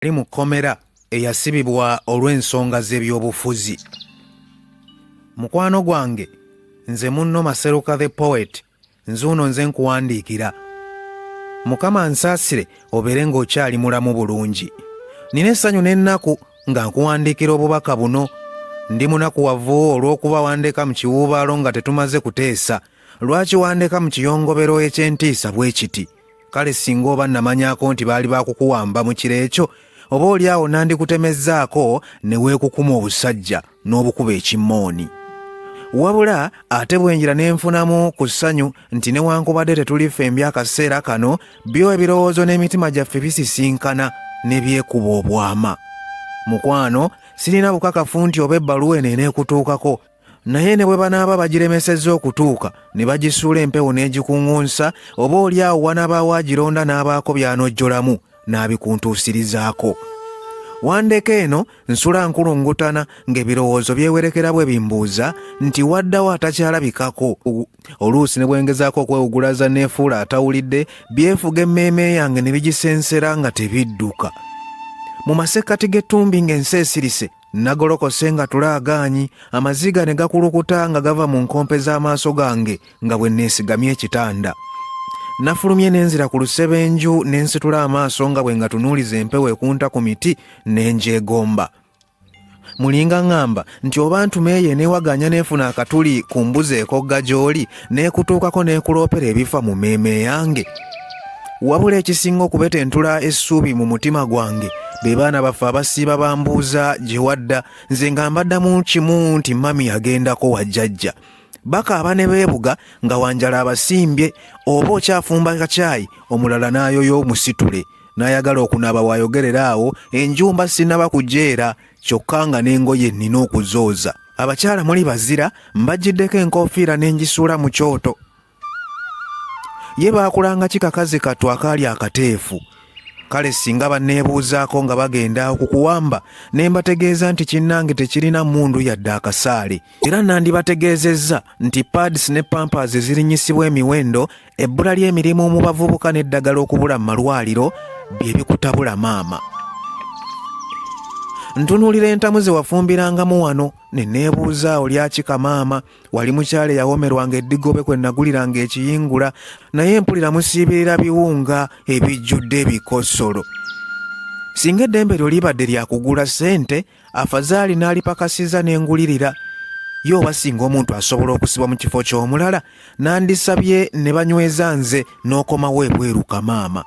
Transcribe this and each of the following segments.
Ali mu Komera eyasibibwa olw'ensonga z'ebyobufuzi. Mukwano gwange, nze munno Maseruka the Poet, nzuuno nze nkuwandiikira. Mukama ansaasire obeere ng'okyali mulamu bulungi. Nina essanyu n'ennaku nga nkuwandiikira obubaka buno. Ndi munakuwavu olw'okuba wandeeka mu kiwuubaalo nga tetumaze kuteesa. Lwaki wandeeka mu kiyongobero eky'entiisa bwe kiti? Kale singa oba namanyaako nti baali bakukuwamba mu kiro ekyo, oba oli awo nandikutemezzaako ne weekukuma obusajja n'obukuba ekimmooni. Wabula ate bwenjira n'enfunamu ku ssanyu nti newankubadde tetulifembi akaseera kano, byo ebirowoozo n'emitima gyaffe bisisinkana ne byekuba obwama. Mukwano, sirina bukakafu nti oba ebbaluwa eno eneekutuukako, naye ne bwe banaaba bagiremesezza okutuuka ne bagisuula empewo n'egikuŋŋunsa, oba oli awo wanaabaawo agironda n'abaako by'anojjolamu n'abikuntuusirizaako. Wandeka eno nsula nkulungutana ng'ebirowoozo byewerekera bwe bimbuuza nti waddawo atakyalabikako. Oluusi ne bwengezaako okwewugulaza neefuula atawulidde, byefuga emmeeme yange ne bigisensera nga tebidduka. Mu masekkati g'ettumbi ng'ensi esirise, nagolokose nga tulaagaanyi, amaziga ne gakulukuta nga gava mu nkompe z'amaaso gange nga bwe neesigamye ekitanda. Nafulumye n'enzira ku lusebenju n'ensitula amaaso nga bwe ngatunuuliza empewo ekunta ku miti n'enjeegomba. Mulinga ŋŋamba nti oba ntumeeyo neewaganya neefuna akatuli ku mbuzi ekogga gy'oli n'ekutuukako n'ekuloopera ebifa mu mmeeme yange. Wabula ekisinga okubetentula essuubi mu mutima gwange be baana baffe abasiiba bambuuza gye wadda, nze nga mbaddamu kimu nti mami yagendako wa jjajja. Bakaaba ne beebuga nga Wanjala abasimbye, oba okyafumba kacaayi omulala n'ayoyo musitule, n'ayagala okunaaba waayogerera awo, enjumba sinnaba kujeera, kyokka nga n'engoye nnina okuzooza. Abakyala muli bazira, mbaggiddeko enkoofiira n'engisuula mu kyoto. Ye baakulanga kikakazi kattu akaali akateefu. Kale singa banneebuuzaako nga bagenda okukuwamba, ne mbategeeza nti kinnange tekirina mmundu yadde akasaale. Era nandibategeezezza nti pads ne pampers zirinyisibwa emiwendo, ebbula ly'emirimu mu bavubuka n'eddagala okubula mu malwaliro bye bikutabula maama. Ntunuulira entamu ze wafumbirangamu wano, ne neebuuza olyakika maama, wali mukyala eyawomerwanga eddigobe kwe naguliranga ekiyingula, naye mpulira musiibirira biwunga ebijjudde ebikosolo. Singa eddembe lyo libadde lya kugula ssente, afazaali n'alipakasiza n'engulirira. Ye oba singa omuntu asobola okusibwa mu kifo ky'omulala, nandisabye ne banyweza nze n'okomawo ebweruka maama.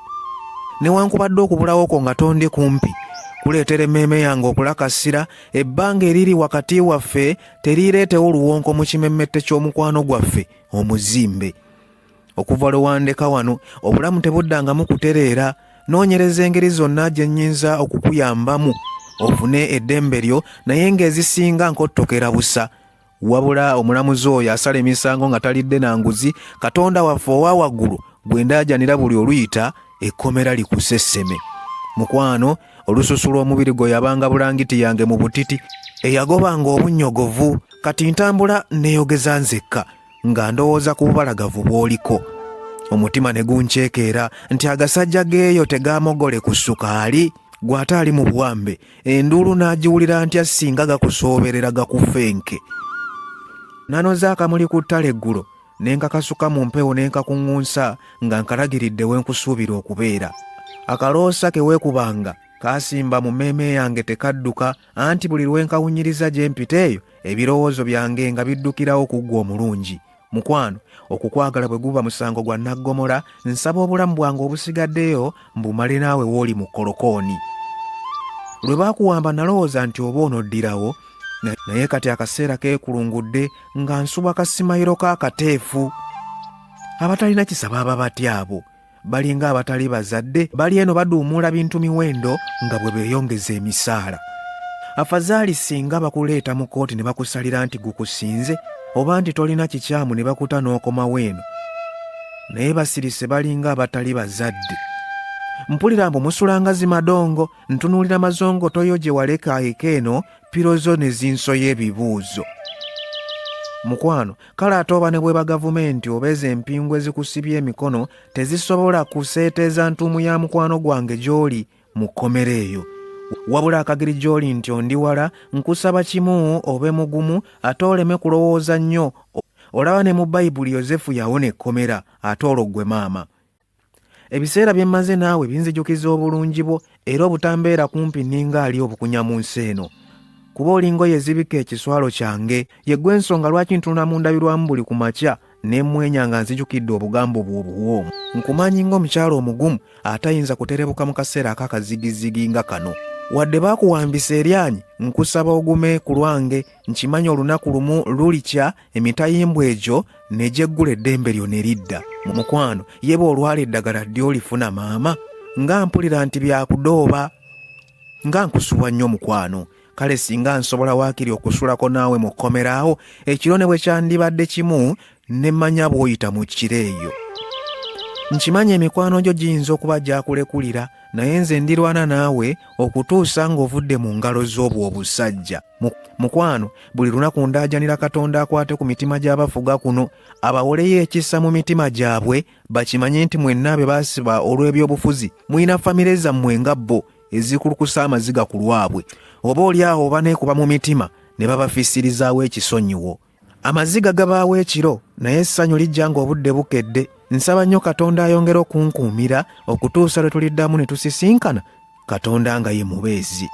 Newankubadde okubulawo ko nga tondi kumpi, kuleetera emmeeme yange okulakasira, ebbanga eriri wakati waffe teriireetewo oluwonko mu kimemmette ky'omukwano gwaffe omuzimbe. Okuva lwe wandeka wano, obulamu tebuddangamu kutereera. Noonyereza engeri zonna gye nnyinza okukuyambamu ofune eddembe lyo, naye ng'ezisinga nkottokera busa. Wabula omulamuzi oyo asala emisango nga talidde na nguzi, Katonda waffe owa waggulu gwe ndaajanira buli oluyita ekkomera likusesseme. Mukwano, olususu lw'omubiri gwe yabanga bulangiti yange mu butiti, eyagobanga obunnyogovu. Kati ntambula neeyogeza nzekka nga ndowooza ku bubalagavu bw'oliko. Omutima ne gunceekeera nti agasajja geeyo tegaamogole ku ssukaali, gw'ate ali mu buwambe. Enduulu n'agiwulira ntya singa gakusooberera gakufenke. Nanoza akamuli ku ttale eggulo, ne nkakasuka mu mpewo ne nkakuŋŋunsa nga nkalagiridde we nkusuubira okubeera. Akaloosa ke weekubanga kaasimba mu mmeeme yange tekadduka, anti buli lwe nkawunyiriza gye mpita eyo, ebirowoozo byange nga biddukirawo ku ggwe omulungi. Mukwano, okukwagala bwe guba musango gwa naggomola, nsaba obulamu bwange obusigaddeyo mbumale naawe w'oli mu kolokooni. Lwe baakuwamba nalowooza nti oba onoddirawo, naye kati akaseera keekulungudde nga nsuba kasimayiro kaakateefu. Abatalina kisa baaba batya abo? Balinga abatali bazadde, bali eno baduumuula bintu miwendo nga bwe beeyongeza emisaala. Afazaali singa bakuleeta mu kooti ne bakusalira nti gukusinze, oba nti tolina kikyamu ne bakuta n'okomawo eno. Naye basirise balinga abatali bazadde. Mpulira mbu musulanga zimadongo, ntunuulira mazongotoyo gye waleka eno, pirozo ne zinsoya ebibuuzo. Mukwano, kale ate oba ne bweba gavumenti obeeza empingu ezikusibye emikono tezisobola kuseeteeza ntuumu ya mukwano gwange gy'oli mu kkomera eyo. wabula akagiri gy'oli nti ondi wala nkusaba kimu obe mugumu ate oleme kulowooza nnyo. Olaba ne mu Bayibuli Yozefu yawona ekkomera ate olwo ggwe maama. Ebiseera bye mmaze naawe binzijukiza obulungi bwo era obutambeera kumpi ninga ali obukunya mu nsi eno. Kuba olingoye ezibika ekiswalo kyange ye gwe ensonga lwaki ntunula mu ndabirwamu buli ku makya ne mmwenya nga nzijukidde obugambo bwo obuwoomu. Nkumanyi ng'omukyala omugumu atayinza kuterebuka mu kaseera akakazigizigi nga kano. Wadde baakuwambisa eryanyi nkusaba ogume ku lwange nkimanyi olunaku lumu lulikya emitayimbwa egyo ne gyeggula eddembe lyo ne lidda. Mu mukwano yeba olwala eddagala ddi olifuna maama nga mpulira nti byakudooba nga nkusuba nnyo mukwano. Kale singa nsobola waakiri okusulako naawe mu kkomera awo ekiro ne bwe kyandibadde kimu ne mmanya bw'oyita mu kkiro eyo. Nkimanyi emikwano gyo giyinza okuba gyakulekulira naye nze ndirwana naawe okutuusa ng'ovudde mu ngalo z'obwo obusajja. Mukwano, buli lunaku ndaajanira Katonda akwate ku mitima gy'abafuga kuno abawoleyo ekisa mu mitima gyabwe bakimanye nti mwenna be baasiba olw'ebyobufuzi mulina famire zammwe nga bo ezikulukusa amaziga ku lwabwe. Oba oli awo baneekuba mu mitima ne babafiisirizaawo ekisonyiwo. Amaziga gabaawo ekiro naye essanyu lijja ng'obudde bukedde. Nsaba nnyo Katonda ayongera okunkuumira okutuusa lwe tuliddamu ne tusisinkana, Katonda nga ye mubeezi.